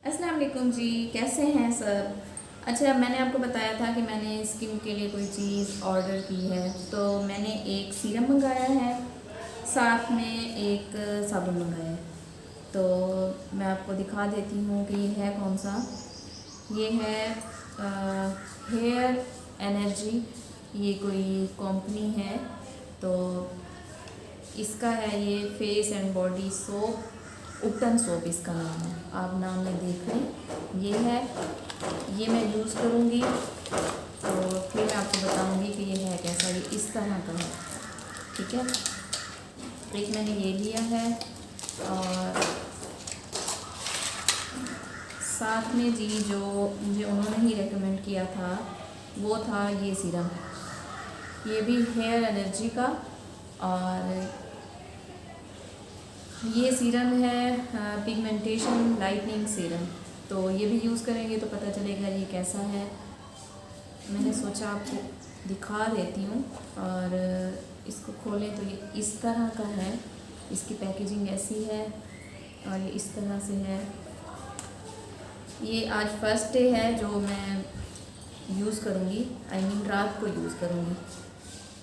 अस्सलाम वालेकुम जी, कैसे हैं सब। अच्छा, मैंने आपको बताया था कि मैंने स्किन के लिए कोई चीज़ ऑर्डर की है, तो मैंने एक सीरम मंगाया है, साथ में एक साबुन मंगाया है। तो मैं आपको दिखा देती हूँ कि ये है कौन सा। ये है हेयर एनर्जी, ये कोई कंपनी है। तो इसका है ये फेस एंड बॉडी सोप, उपटन सोप इसका नाम है, आप नाम में देख लें। ये है, ये मैं यूज़ करूँगी तो फिर मैं आपको बताऊँगी कि ये है कैसा। ये इस तरह का है, ठीक है। एक मैंने ये लिया है और साथ में जी जो मुझे उन्होंने ही रेकमेंड किया था वो था ये सीरम। ये भी हेयर एनर्जी का, और ये सीरम है पिगमेंटेशन लाइटनिंग सीरम। तो ये भी यूज़ करेंगे तो पता चलेगा ये कैसा है। मैंने सोचा आपको दिखा देती हूँ। और इसको खोलें तो ये इस तरह का है, इसकी पैकेजिंग ऐसी है और ये इस तरह से है। ये आज फर्स्ट डे है जो मैं यूज़ करूँगी, आई मीन रात को यूज़ करूँगी।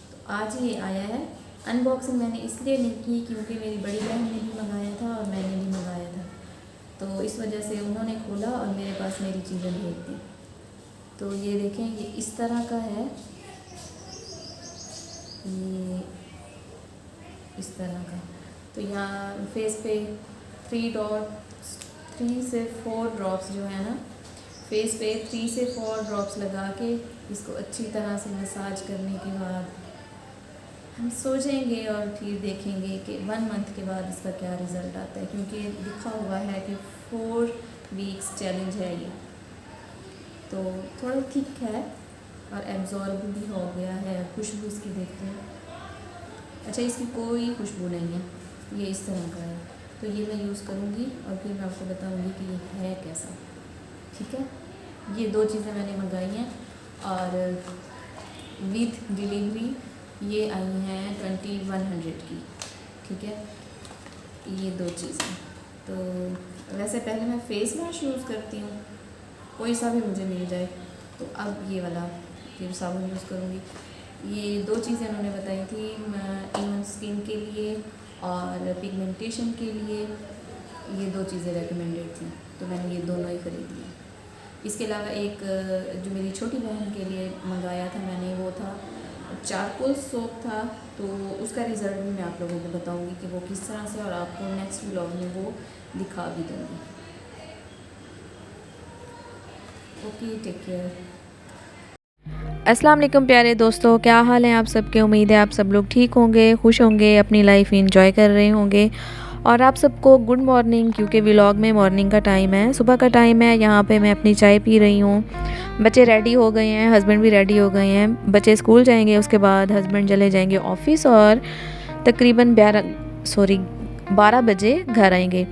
तो आज ये आया है। अनबॉक्सिंग मैंने इसलिए नहीं की क्योंकि मेरी बड़ी बहन ने भी मंगाया था और मैंने भी मंगाया था, तो इस वजह से उन्होंने खोला और मेरे पास मेरी चीज़ें भेज दी। तो ये देखें, ये इस तरह का है, ये इस तरह का। तो यहाँ फेस पे 3 से 4 ड्रॉप्स जो है ना, फेस पे 3 से 4 ड्रॉप्स लगा के इसको अच्छी तरह से मसाज करने के बाद हम सोचेंगे और फिर देखेंगे कि 1 मंथ के बाद इसका क्या रिज़ल्ट आता है, क्योंकि लिखा हुआ है कि 4 वीक्स चैलेंज है ये। तो थोड़ा थिक है और एब्जॉर्ब भी हो गया है। खुशबू इसकी देखते हैं, अच्छा इसकी कोई खुशबू नहीं है, ये इस तरह का है। तो ये मैं यूज़ करूँगी और फिर मैं आपको बताऊँगी कि ये है कैसा, ठीक है। ये 2 चीज़ें मैंने मंगाई हैं और विथ डिलीवरी ये आई हैं 2100 की, ठीक है। ये 2 चीज़ें। तो वैसे पहले मैं फेस वॉश यूज़ करती हूँ, कोई सा भी मुझे मिल जाए। तो अब ये वाला फिर साबुन यूज़ करूँगी। ये 2 चीज़ें उन्होंने बताई थी इवन स्किन के लिए और पिगमेंटेशन के लिए, ये 2 चीज़ें रेकमेंडेड थी, तो मैंने ये दोनों ही ख़रीद ली। इसके अलावा एक जो मेरी छोटी बहन के लिए मंगाया था मैंने, वो था चारकोल सोप था। तो उसका रिज़ल्ट भी मैं आप लोगों को बताऊंगी कि वो किस तरह से, और आपको नेक्स्ट व्लॉग में वो दिखा भी दूँगी। Okay, take care. अस्सलाम वालेकुम प्यारे दोस्तों, क्या हाल है आप सबके। उम्मीद है आप सब लोग ठीक होंगे, खुश होंगे, अपनी लाइफ इंजॉय कर रहे होंगे। और आप सबको गुड मॉर्निंग, क्योंकि व्लॉग में मॉर्निंग का टाइम है, सुबह का टाइम है। यहाँ पे मैं अपनी चाय पी रही हूँ। बच्चे रेडी हो गए हैं, हस्बैंड भी रेडी हो गए हैं। बच्चे स्कूल जाएंगे, उसके बाद हस्बैंड चले जाएंगे ऑफिस और तकरीबन 12 बजे घर आएंगे।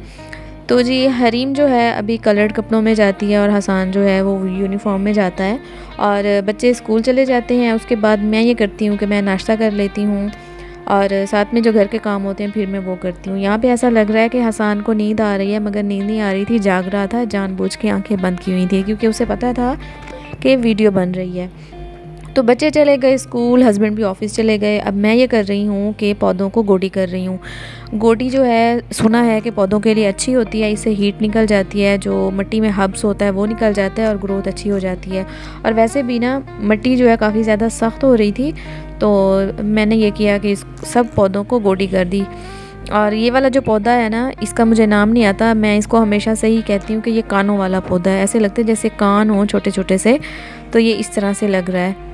तो जी हरीम जो है अभी कलर्ड कपड़ों में जाती है और हसान जो है वो यूनिफॉर्म में जाता है। और बच्चे स्कूल चले जाते हैं, उसके बाद मैं ये करती हूँ कि मैं नाश्ता कर लेती हूँ और साथ में जो घर के काम होते हैं फिर मैं वो करती हूँ। यहाँ पे ऐसा लग रहा है कि हसान को नींद आ रही है, मगर नींद नहीं आ रही थी, जाग रहा था, जानबूझ के आंखें बंद की हुई थी क्योंकि उसे पता था कि वीडियो बन रही है। तो बच्चे चले गए स्कूल, हस्बैंड भी ऑफिस चले गए। अब मैं ये कर रही हूँ कि पौधों को गोडी कर रही हूँ। गोडी जो है सुना है कि पौधों के लिए अच्छी होती है, इससे हीट निकल जाती है, जो मिट्टी में हब्स होता है वो निकल जाता है और ग्रोथ अच्छी हो जाती है। और वैसे भी ना मिट्टी जो है काफ़ी ज़्यादा सख्त हो रही थी, तो मैंने ये किया कि इस सब पौधों को गोडी कर दी। और ये वाला जो पौधा है ना, इसका मुझे नाम नहीं आता, मैं इसको हमेशा से ही कहती हूँ कि ये कानों वाला पौधा है। ऐसे लगते हैं जैसे कान हो छोटे छोटे से, तो ये इस तरह से लग रहा है।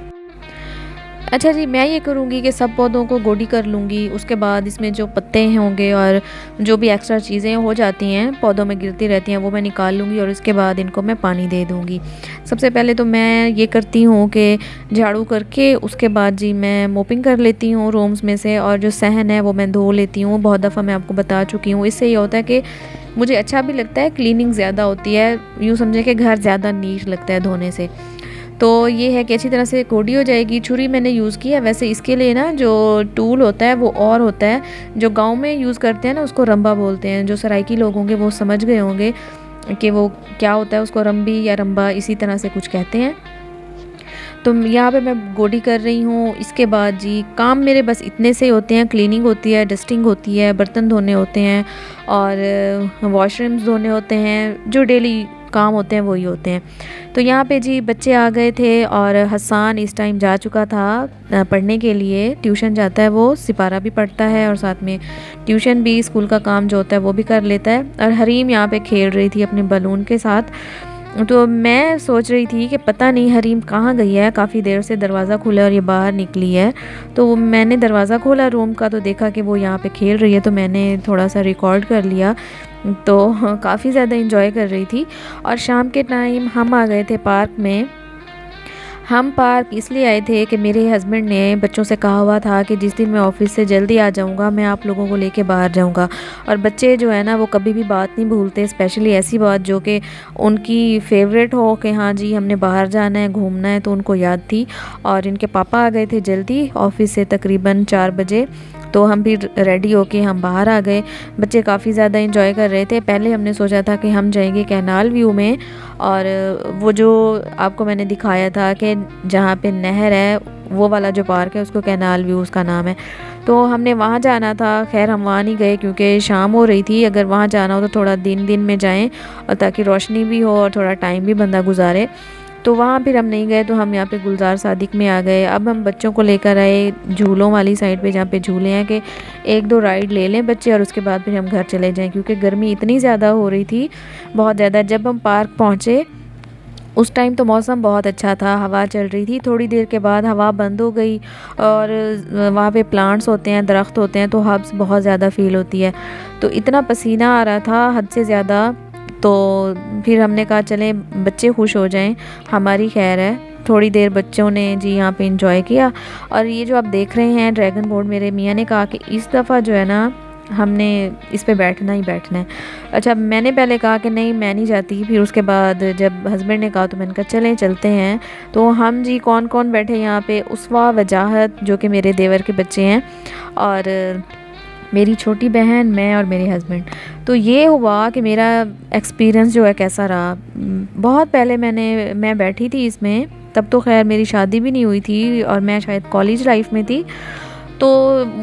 अच्छा जी, मैं ये करूँगी कि सब पौधों को गोडी कर लूँगी, उसके बाद इसमें जो पत्ते होंगे और जो भी एक्स्ट्रा चीज़ें हो जाती हैं पौधों में गिरती रहती हैं वो मैं निकाल लूँगी और उसके बाद इनको मैं पानी दे दूँगी। सबसे पहले तो मैं ये करती हूँ कि झाड़ू करके उसके बाद जी मैं मोपिंग कर लेती हूँ रूम्स में से, और जो सहन है वो मैं धो लेती हूँ। बहुत दफ़ा मैं आपको बता चुकी हूँ। इससे ये होता है कि मुझे अच्छा भी लगता है, क्लीनिंग ज़्यादा होती है, यूँ समझें कि घर ज़्यादा नीट लगता है धोने से। तो ये है कि अच्छी तरह से गोडी हो जाएगी। छुरी मैंने यूज़ की है, वैसे इसके लिए ना जो टूल होता है वो और होता है, जो गांव में यूज़ करते हैं ना उसको रंबा बोलते हैं। जो सराइकी लोग होंगे वो समझ गए होंगे। कि वो क्या होता है, उसको रंबी या रंबा इसी तरह से कुछ कहते हैं। तो यहाँ पे मैं गोडी कर रही हूँ। इसके बाद जी काम मेरे बस इतने से ही होते हैं, क्लीनिंग होती है, डस्टिंग होती है, बर्तन धोने होते हैं और वॉशरूम्स धोने होते हैं, जो डेली काम होते हैं वही होते हैं। तो यहाँ पे जी बच्चे आ गए थे और हसन इस टाइम जा चुका था पढ़ने के लिए, ट्यूशन जाता है वो, सिपारा भी पढ़ता है और साथ में ट्यूशन भी, स्कूल का काम जो होता है वो भी कर लेता है। और हरीम यहाँ पे खेल रही थी अपने बलून के साथ। तो मैं सोच रही थी कि पता नहीं हरीम कहाँ गई है, काफ़ी देर से दरवाज़ा खुला और ये बाहर निकली है। तो मैंने दरवाज़ा खोला रूम का तो देखा कि वो यहाँ पे खेल रही है, तो मैंने थोड़ा सा रिकॉर्ड कर लिया। तो काफ़ी ज़्यादा इंजॉय कर रही थी। और शाम के टाइम हम आ गए थे पार्क में। हम पार्क इसलिए आए थे कि मेरे हस्बैंड ने बच्चों से कहा हुआ था कि जिस दिन मैं ऑफ़िस से जल्दी आ जाऊंगा मैं आप लोगों को लेके बाहर जाऊंगा। और बच्चे जो है ना वो कभी भी बात नहीं भूलते, स्पेशली ऐसी बात जो कि उनकी फेवरेट हो कि हाँ जी हमने बाहर जाना है, घूमना है, तो उनको याद थी। और इनके पापा आ गए थे जल्दी ऑफ़िस से तकरीबन 4 बजे। तो हम भी रेडी होके हम बाहर आ गए। बच्चे काफ़ी ज़्यादा इंजॉय कर रहे थे। पहले हमने सोचा था कि हम जाएंगे कैनाल व्यू में, और वो जो आपको मैंने दिखाया था कि जहाँ पे नहर है वो वाला जो पार्क है उसको कैनाल व्यू उसका नाम है, तो हमने वहाँ जाना था। खैर हम वहाँ नहीं गए क्योंकि शाम हो रही थी। अगर वहाँ जाना हो तो थोड़ा दिन दिन में जाएं और ताकि रोशनी भी हो और थोड़ा टाइम भी बंदा गुजारे। तो वहाँ फिर हम नहीं गए, तो हम यहाँ पे गुलजार सादिक में आ गए। अब हम बच्चों को लेकर आए झूलों वाली साइड पे, जहाँ पे झूले हैं कि 1-2 राइड ले लें बच्चे और उसके बाद फिर हम घर चले जाएं, क्योंकि गर्मी इतनी ज़्यादा हो रही थी, बहुत ज़्यादा। जब हम पार्क पहुँचे उस टाइम तो मौसम बहुत अच्छा था, हवा चल रही थी। थोड़ी देर के बाद हवा बंद हो गई और वहाँ पे प्लांट्स होते हैं, दरख्त होते हैं, तो हब्स बहुत ज़्यादा फ़ील होती है। तो इतना पसीना आ रहा था हद से ज़्यादा। तो फिर हमने कहा चलें बच्चे खुश हो जाएं, हमारी खैर है। थोड़ी देर बच्चों ने जी यहाँ पे इंजॉय किया। और ये जो आप देख रहे हैं ड्रैगन बोर्ड, मेरे मियाँ ने कहा कि इस दफ़ा जो है ना हमने इस पे बैठना ही बैठना है। अच्छा मैंने पहले कहा कि नहीं मैं नहीं जाती, फिर उसके बाद जब हस्बैंड ने कहा तो मैंने कहा चलें चलते हैं। तो हम जी कौन कौन बैठे यहाँ पे, उसवा, वजाहत जो कि मेरे देवर के बच्चे हैं, और मेरी छोटी बहन, मैं और मेरे हस्बैंड। तो ये हुआ कि मेरा एक्सपीरियंस जो है कैसा रहा। बहुत पहले मैं बैठी थी इसमें, तब तो खैर मेरी शादी भी नहीं हुई थी और मैं शायद कॉलेज लाइफ में थी। तो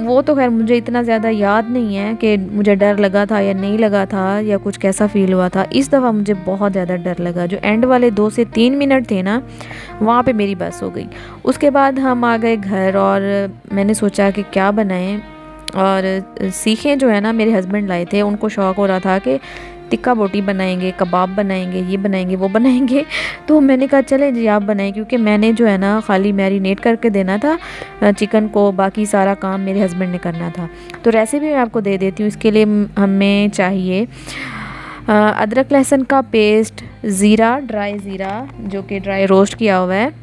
वो तो खैर मुझे इतना ज़्यादा याद नहीं है कि मुझे डर लगा था या नहीं लगा था या कुछ कैसा फ़ील हुआ था। इस दफ़ा मुझे बहुत ज़्यादा डर लगा। जो एंड वाले 2 से 3 मिनट थे ना, वहाँ पे मेरी बस हो गई। उसके बाद हम आ गए घर और मैंने सोचा कि क्या बनाएं, और सीखें जो है ना मेरे हस्बैंड लाए थे, उनको शौक़ हो रहा था कि टिक्का बोटी बनाएंगे, कबाब बनाएंगे, ये बनाएंगे, वो बनाएंगे। तो मैंने कहा चले जी आप बनाएं, क्योंकि मैंने जो है ना खाली मैरिनेट करके देना था चिकन को, बाकी सारा काम मेरे हस्बैंड ने करना था। तो रेसिपी मैं आपको दे देती हूँ। इसके लिए हमें चाहिए अदरक लहसुन का पेस्ट, ज़ीरा, ड्राई ज़ीरा जो कि ड्राई रोस्ट किया हुआ है,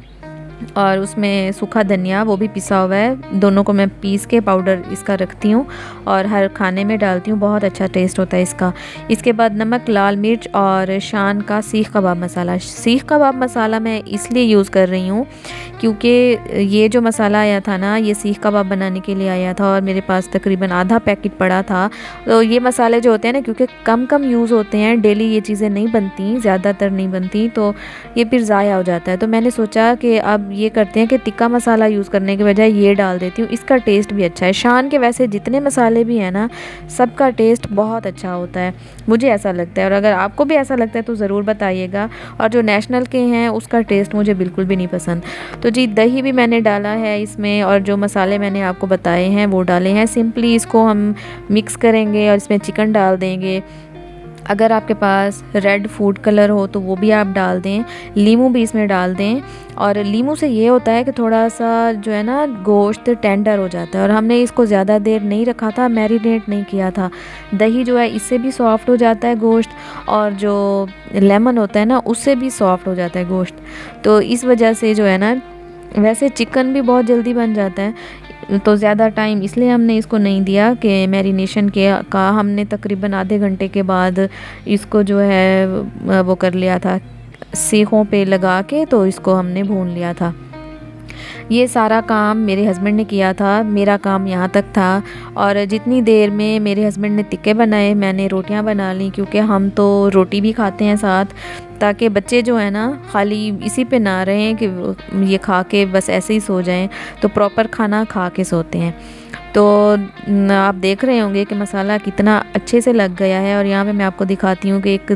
और उसमें सूखा धनिया वो भी पिसा हुआ है। दोनों को मैं पीस के पाउडर इसका रखती हूँ और हर खाने में डालती हूँ, बहुत अच्छा टेस्ट होता है इसका। इसके बाद नमक, लाल मिर्च और शान का सीख कबाब मसाला। सीख कबाब मसाला मैं इसलिए यूज़ कर रही हूँ क्योंकि ये जो मसाला आया था ना, ये सीख कबाब बनाने के लिए आया था और मेरे पास तकरीबन आधा पैकेट पड़ा था। तो ये मसाले जो होते हैं ना, क्योंकि कम कम यूज़ होते हैं, डेली ये चीज़ें नहीं बनती, ज़्यादातर नहीं बनती, तो ये फिर ज़ाया हो जाता है। तो मैंने सोचा कि अब ये करते हैं कि टिक्का मसाला यूज़ करने के बजाय ये डाल देती हूँ, इसका टेस्ट भी अच्छा है। शान के वैसे जितने मसाले भी हैं ना, सबका टेस्ट बहुत अच्छा होता है, मुझे ऐसा लगता है। और अगर आपको भी ऐसा लगता है तो ज़रूर बताइएगा। और जो नेशनल के हैं उसका टेस्ट मुझे बिल्कुल भी नहीं पसंद। तो जी दही भी मैंने डाला है इसमें, और जो मसाले मैंने आपको बताए हैं वो डाले हैं। सिंपली इसको हम मिक्स करेंगे और इसमें चिकन डाल देंगे। अगर आपके पास रेड फूड कलर हो तो वो भी आप डाल दें, लीमू भी इसमें डाल दें। और लीमू से ये होता है कि थोड़ा सा जो है ना गोश्त टेंडर हो जाता है, और हमने इसको ज़्यादा देर नहीं रखा था, मैरिनेट नहीं किया था। दही जो है इससे भी सॉफ़्ट हो जाता है गोश्त, और जो लेमन होता है ना उससे भी सॉफ़्ट हो जाता है गोश्त। तो इस वजह से जो है ना, वैसे चिकन भी बहुत जल्दी बन जाता है, तो ज़्यादा टाइम इसलिए हमने इसको नहीं दिया कि मैरिनेशन के का हमने तकरीबन आधे घंटे के बाद इसको जो है वो कर लिया था, सीखों पे लगा के, तो इसको हमने भून लिया था। ये सारा काम मेरे हस्बैंड ने किया था, मेरा काम यहाँ तक था। और जितनी देर में मेरे हस्बैंड ने टिक्के बनाए, मैंने रोटियाँ बना ली, क्योंकि हम तो रोटी भी खाते हैं साथ, ताकि बच्चे जो है ना खाली इसी पे ना रहें कि ये खा के बस ऐसे ही सो जाएं, तो प्रॉपर खाना खा के सोते हैं। तो आप देख रहे होंगे कि मसाला कितना अच्छे से लग गया है। और यहाँ पे मैं आपको दिखाती हूँ कि एक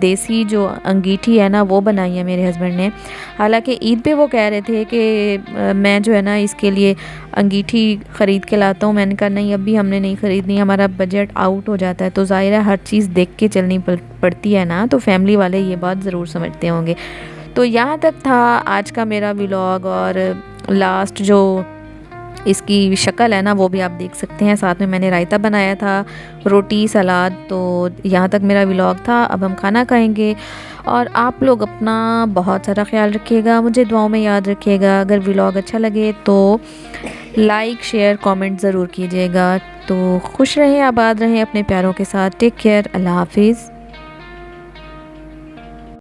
देसी जो अंगीठी है ना वो बनाई है मेरे हस्बैंड ने। हालांकि ईद पे वो कह रहे थे कि मैं जो है ना इसके लिए अंगीठी ख़रीद के लाता हूँ। मैंने कहा नहीं, अभी हमने नहीं ख़रीदनी, हमारा बजट आउट हो जाता है। तो ज़ाहिर है हर चीज़ देख के चलनी पड़ती है ना, तो फैमिली वाले ये बात ज़रूर समझते होंगे। तो यहाँ तक था आज का मेरा व्लॉग। और लास्ट जो इसकी शक्ल है ना वो भी आप देख सकते हैं। साथ में मैंने रायता बनाया था, रोटी, सलाद। तो यहाँ तक मेरा व्लॉग था। अब हम खाना खाएंगे। और आप लोग अपना बहुत सारा ख्याल रखिएगा, मुझे दुआओं में याद रखिएगा। अगर व्लॉग अच्छा लगे तो लाइक, शेयर, कमेंट ज़रूर कीजिएगा। तो खुश रहें, आबाद रहें अपने प्यारों के साथ। टेक केयर, अल्लाह हाफिज़।